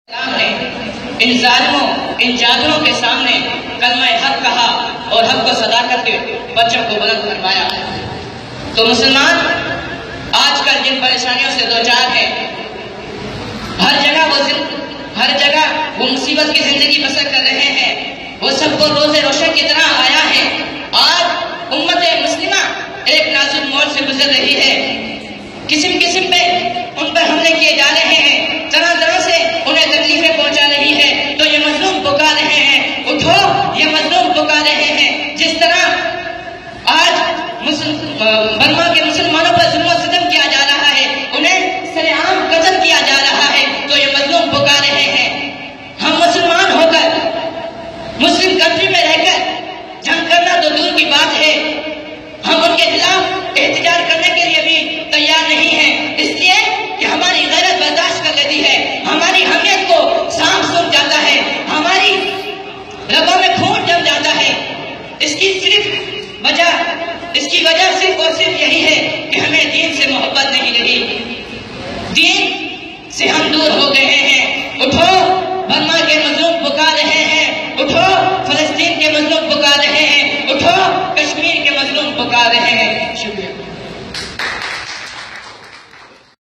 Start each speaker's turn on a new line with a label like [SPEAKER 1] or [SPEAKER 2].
[SPEAKER 1] ان ظالموں ان جادوؤں کے سامنے کلمہ حق کہا اور حق کو صداقت کے بچوں کو بلند فرمایا۔ تو مسلمان آج کل جن پریشانیوں سے دوچار ہیں، ہر جگہ وہ مصیبت کی زندگی بسر کر رہے ہیں، وہ سب کو روز روشن کی طرح آیا ہے۔ آج امت مسلمہ ایک نازک موڑ سے گزر رہی ہے، قسم پہ ان پر حملے کیے جا رہے ہیں، طرح طرح سے انہیں تکلیفیں پہنچا رہی ہے، تو یہ مظلوم پکار رہے ہیں، اٹھو، یہ مظلوم پکار رہے ہیں۔ جس طرح آج برما کے مسلمانوں پر ظلم و ستم کیا جا رہا ہے، انہیں سر عام قتل کیا جا رہا ہے، تو یہ مظلوم پکار رہے ہیں۔ ہم مسلمان ہو کر مسلم کنٹری میں رہ کر جنگ کرنا تو دور کی بات ہے، ہم ان کے خلاف احتجاج کرنے کے لیے بھی تیار نہیں ہیں، اس لیے کہ ہماری غیرت برداشت کر لیتی ہے، ہماری حمیت کو سانپ سونپ جاتا ہے، ہماری رگوں میں خون جم جاتا ہے۔ اس کی وجہ صرف اور صرف یہی ہے کہ ہمیں دین سے محبت نہیں رہی، دین سے ہم دور ہو گئے ہیں۔ اٹھو، برما کے مظلوم پکار رہے ہیں، اٹھو، فلسطین کے مظلوم پکار رہے ہیں، اٹھو، کشمیر کے مظلوم پکار رہے ہیں۔ شکریہ۔